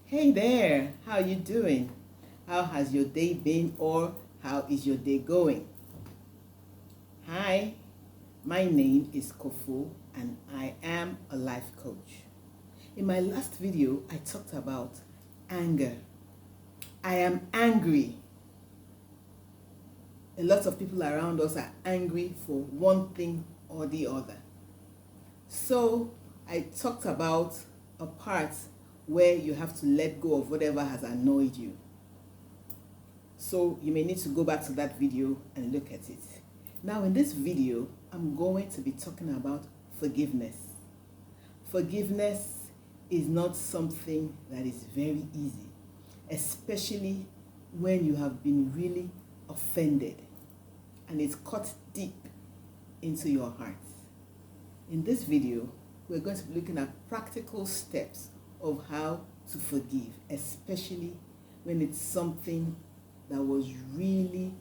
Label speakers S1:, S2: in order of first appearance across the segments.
S1: Hey there, how you doing? How has your day been, or how is your day going? Hi, my name is Kofo and I am a life coach. In my last video, I talked about anger. I am angry. A lot of people around us are angry for one thing or the other. So I talked about a part where you have to let go of whatever has annoyed you. So you may need to go back to that video and look at it. Now in this video, I'm going to be talking about forgiveness. Forgiveness is not something that is very easy, especially when you have been really offended and it's cut deep into your heart. In this video, we're going to be looking at practical steps of how to forgive, especially when it's something that was really,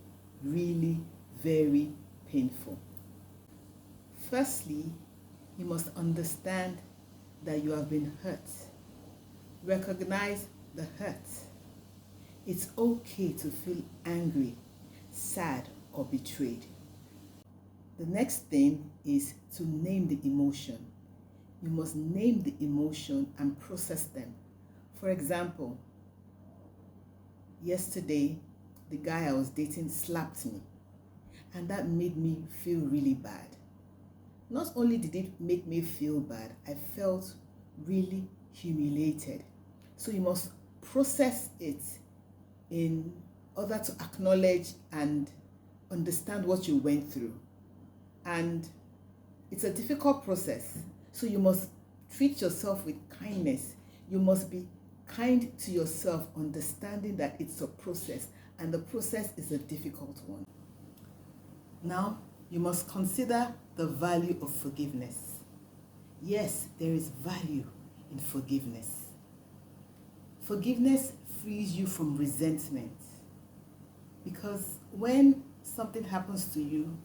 S1: really very painful. Firstly, you must understand that you have been hurt. Recognize the hurt. It's okay to feel angry, sad, or betrayed. The next thing is to name the emotion. You must name the emotion and process them. For example, yesterday, the guy I was dating slapped me, and that made me feel really bad. Not only did it make me feel bad, I felt really humiliated. So you must process it in order to acknowledge and understand what you went through. And it's a difficult process. So you must treat yourself with kindness. You must be kind to yourself, understanding that it's a process and the process is a difficult one. Now, you must consider the value of forgiveness. Yes, there is value in forgiveness. Forgiveness frees you from resentment, because when something happens to you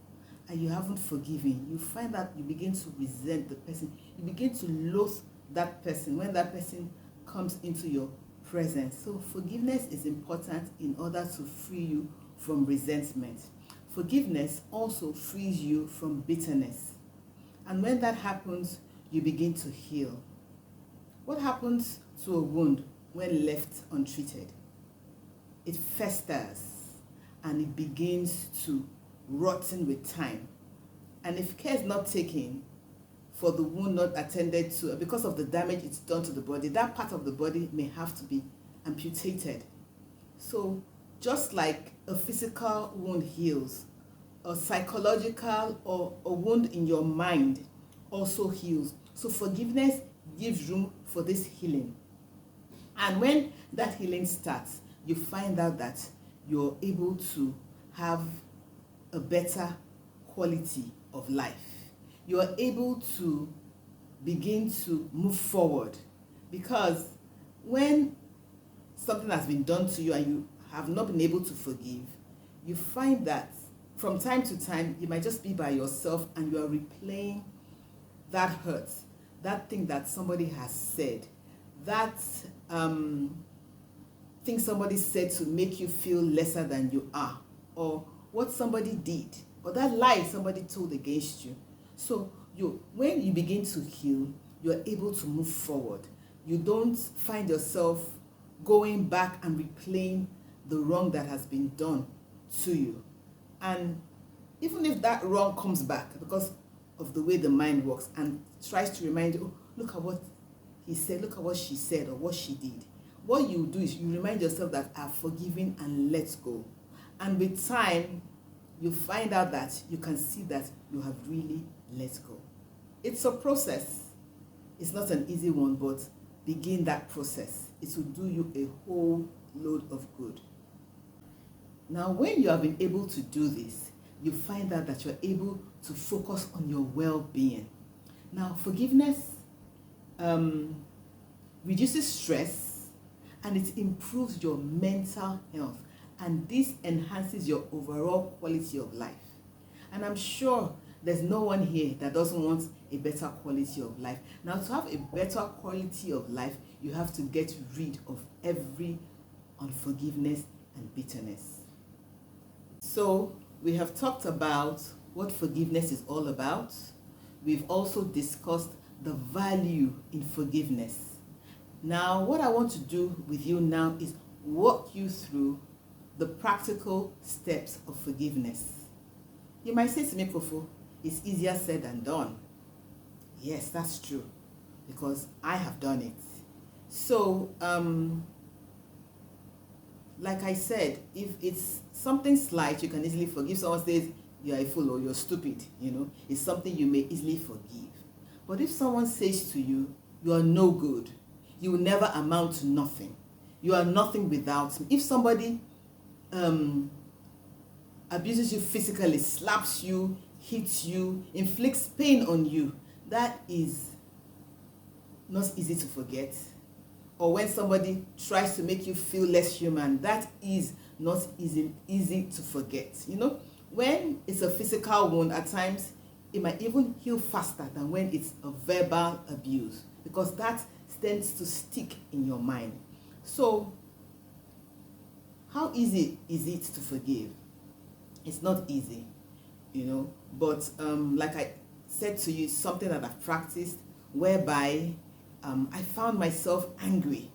S1: and you haven't forgiven, you find that you begin to resent the person. You begin to loathe that person when that person comes into your presence. So forgiveness is important in order to free you from resentment. Forgiveness also frees you from bitterness. And when that happens, you begin to heal. What happens to a wound when left untreated? It festers and it begins to rotten with time. And if care is not taken for the wound not attended to, because of the damage it's done to the body, that part of the body may have to be amputated. So just like a physical wound heals, a psychological or a wound in your mind also heals. So forgiveness gives room for this healing. And when that healing starts, you find out that you're able to have a better quality of life. You are able to begin to move forward, because when something has been done to you and you have not been able to forgive, you find that from time to time you might just be by yourself and you are replaying that hurt, that thing that somebody has said, that thing somebody said to make you feel lesser than you are, or what somebody did, or that lie somebody told against you. So when you begin to heal, you are able to move forward. You don't find yourself going back and replaying the wrong that has been done to you. And even if that wrong comes back because of the way the mind works and tries to remind you, oh, look at what he said, look at what she said or what she did, what you do is you remind yourself that I've forgiven and let go. And with time, you find out that you can see that you have really let go. It's a process. It's not an easy one, but begin that process. It will do you a whole load of good. Now, when you have been able to do this, you find out that you're able to focus on your well-being. Now, forgiveness reduces stress and it improves your mental health. And this enhances your overall quality of life. And I'm sure there's no one here that doesn't want a better quality of life. Now, to have a better quality of life, you have to get rid of every unforgiveness and bitterness. So, we have talked about what forgiveness is all about. We've also discussed the value in forgiveness. Now, what I want to do with you now is walk you through the practical steps of forgiveness. You might say to me, Kofo, it's easier said than done. Yes, that's true, because I have done it. So, like I said, if it's something slight, you can easily forgive. Someone says you're a fool or you're stupid, it's something you may easily forgive. But if someone says to you, you are no good, you will never amount to nothing, you are nothing without me. If somebody abuses you physically, slaps you, hits you, inflicts pain on you, that is not easy to forget. Or when somebody tries to make you feel less human, that is not easy to forget. When it's a physical wound, at times it might even heal faster than when it's a verbal abuse, because that tends to stick in your mind. So, how easy is it to forgive? It's not easy, but like I said to you, it's something that I've practiced, whereby I found myself angry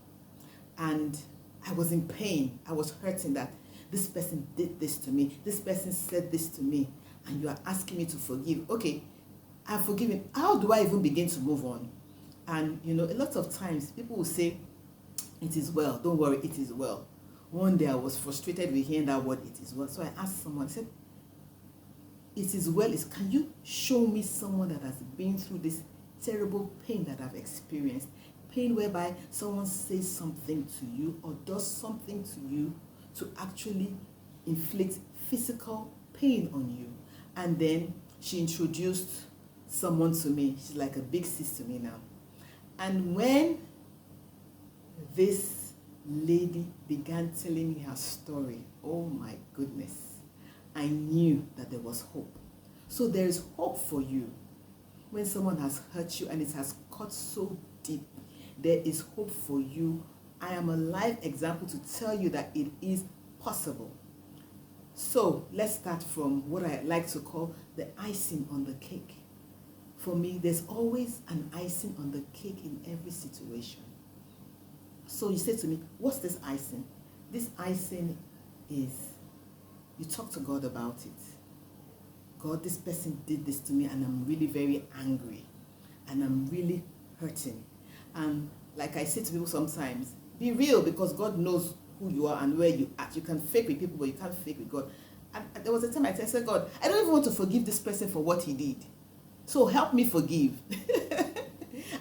S1: and I was in pain. I was hurting that this person did this to me, this person said this to me, and you are asking me to forgive. Okay, I've forgiven. How do I even begin to move on? And a lot of times people will say, it is well, don't worry, it is well. One day I was frustrated with hearing that word, it is well. So I asked someone, I said, it is well, can you show me someone that has been through this terrible pain that I've experienced? Pain whereby someone says something to you or does something to you to actually inflict physical pain on you. And then she introduced someone to me. She's like a big sis to me now. And when this lady began telling me her story, oh my goodness, I knew that there was hope. So there is hope for you. When someone has hurt you and it has cut so deep, there is hope for you. I am a live example to tell you that it is possible. So let's start from what I like to call the icing on the cake. For me, there's always an icing on the cake in every situation. So you say to me, what's this icing? This icing is, you talk to God about it. God, this person did this to me and I'm really very angry and I'm really hurting. And like I say to people sometimes, be real, because God knows who you are and where you are. You can fake with people, but you can't fake with God. And there was a time I said, God, I don't even want to forgive this person for what he did. So help me forgive.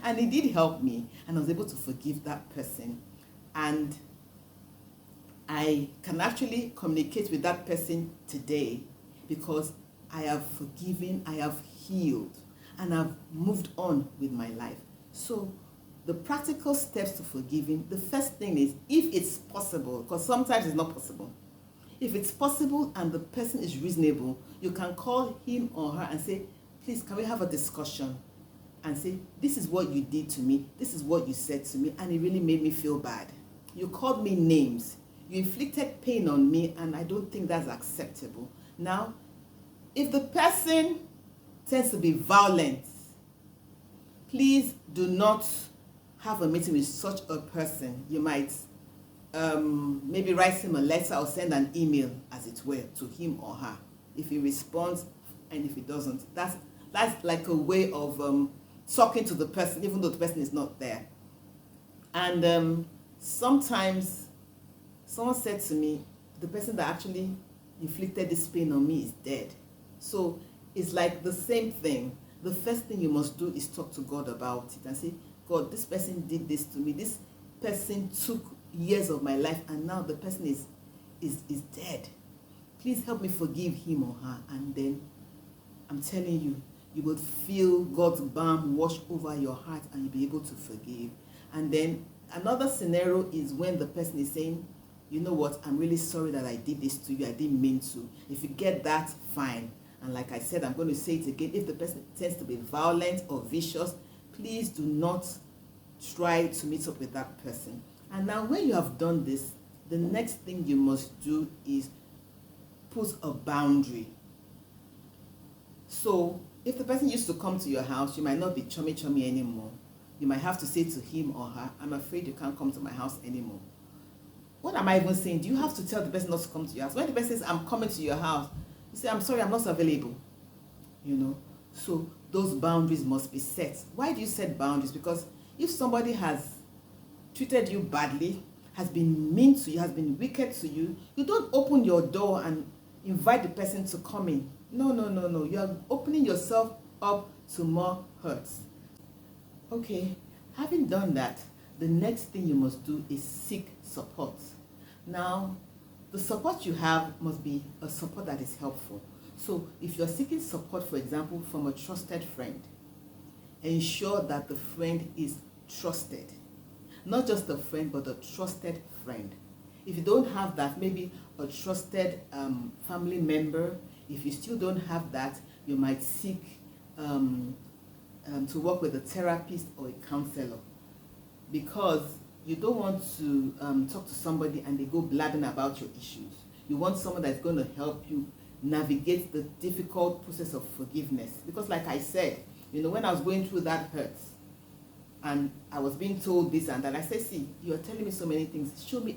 S1: And he did help me, and I was able to forgive that person. And I can actually communicate with that person today because I have forgiven, I have healed, and I've moved on with my life. So the practical steps to forgiving, the first thing is, if it's possible, because sometimes it's not possible. If it's possible and the person is reasonable, you can call him or her and say, please, can we have a discussion? And say, this is what you did to me, this is what you said to me, and it really made me feel bad. You called me names, you inflicted pain on me, and I don't think that's acceptable. Now, if the person tends to be violent, please do not have a meeting with such a person. You might maybe write him a letter or send an email, as it were, to him or her. If he responds, and if he doesn't, that's like a way of talking to the person, even though the person is not there. And sometimes someone said to me, the person that actually inflicted this pain on me is dead. So it's like the same thing. The first thing you must do is talk to God about it and say, God, this person did this to me. This person took years of my life, and now the person is dead. Please help me forgive him or her. And then I'm telling you, you will feel God's balm wash over your heart and you'll be able to forgive. And then another scenario is when the person is saying, you know what, I'm really sorry that I did this to you. I didn't mean to. If you get that, fine. And like I said, I'm going to say it again. If the person tends to be violent or vicious, please do not try to meet up with that person. And now when you have done this, the next thing you must do is put a boundary. So if the person used to come to your house, you might not be chummy anymore. You might have to say to him or her, I'm afraid you can't come to my house anymore. What am I even saying? Do you have to tell the person not to come to your house? When the person says, I'm coming to your house, you say, I'm sorry, I'm not available. You know, so those boundaries must be set. Why do you set boundaries? Because if somebody has treated you badly, has been mean to you, has been wicked to you, you don't open your door and invite the person to come in. No. You are opening yourself up to more hurt. Okay, having done that, the next thing you must do is seek support. Now, the support you have must be a support that is helpful. So if you're seeking support, for example, from a trusted friend, ensure that the friend is trusted. Not just a friend, but a trusted friend. If you don't have that, maybe a trusted family member. If you still don't have that, you might seek to work with a therapist or a counselor, because you don't want to talk to somebody and they go blabbing about your issues. You want someone that's going to help you navigate the difficult process of forgiveness. Because like I said, when I was going through that hurt and I was being told this and that, I said, see, you're telling me so many things. Show me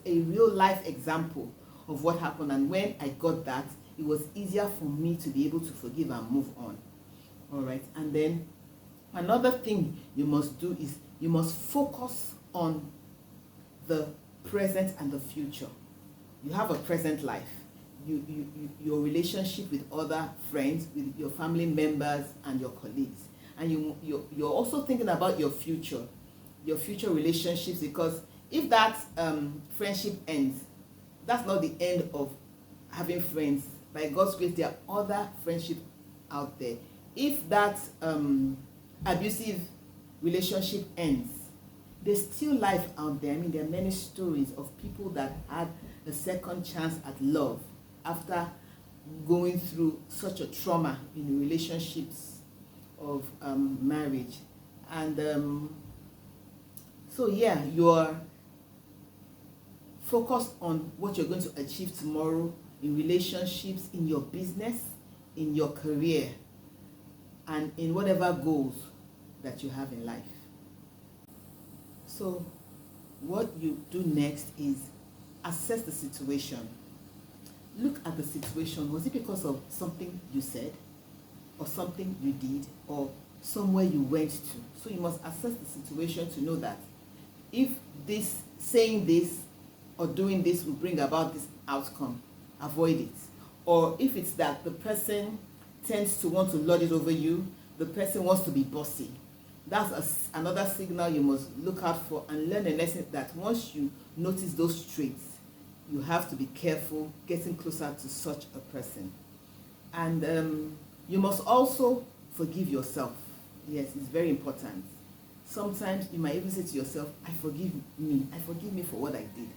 S1: a real life example of what happened. And when I got that, it was easier for me to be able to forgive and move on. All right. And then another thing you must do is you must focus on the present and the future. You have a present life. Your relationship with other friends, with your family members and your colleagues. And you're also thinking about your future relationships, because if that friendship ends, that's not the end of having friends. By God's grace, there are other friendships out there. If that abusive relationship ends, there's still life out there. I mean, there are many stories of people that had a second chance at love after going through such a trauma in relationships of marriage. And so yeah, you're focused on what you're going to achieve tomorrow in relationships, in your business, in your career, and in whatever goals that you have in life. So what you do next is assess the situation. Look at the situation. Was it because of something you said, or something you did, or somewhere you went to? So you must assess the situation to know that if saying this or doing this will bring about this outcome, avoid it. Or if it's that the person tends to want to lord it over you, the person wants to be bossy, that's another signal you must look out for, and learn a lesson that once you notice those traits, you have to be careful getting closer to such a person. And you must also forgive yourself. Yes, it's very important. Sometimes you might even say to yourself, I forgive me for what I did.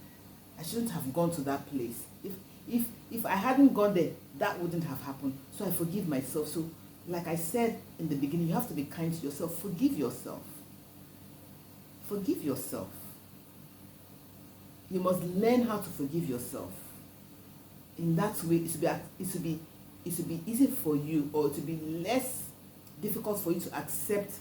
S1: I shouldn't have gone to that place. If I hadn't gone there, that wouldn't have happened. So I forgive myself. So like I said in the beginning, you have to be kind to yourself. Forgive yourself. Forgive yourself. You must learn how to forgive yourself. In that way, it will be easy for you, or it will be less difficult for you to accept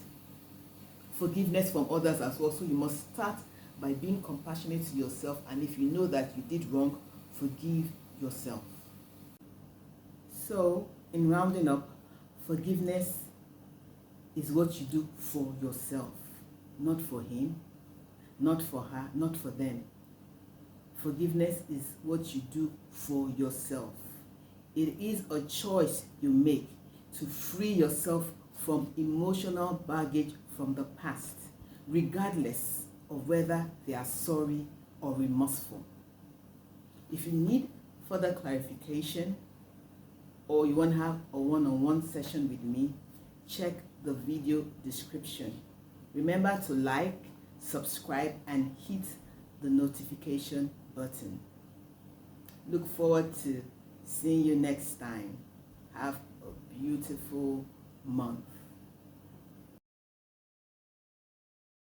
S1: forgiveness from others as well. So you must start by being compassionate to yourself, and if you know that you did wrong, forgive yourself. So in rounding up, forgiveness is what you do for yourself, not for him, not for her, not for them. Forgiveness is what you do for yourself. It is a choice you make to free yourself from emotional baggage from the past, regardless of whether they are sorry or remorseful. If you need further clarification, or you want to have a one-on-one session with me, check the video description. Remember to like, subscribe, and hit the notification button. Look forward to seeing you next time. Have a beautiful month.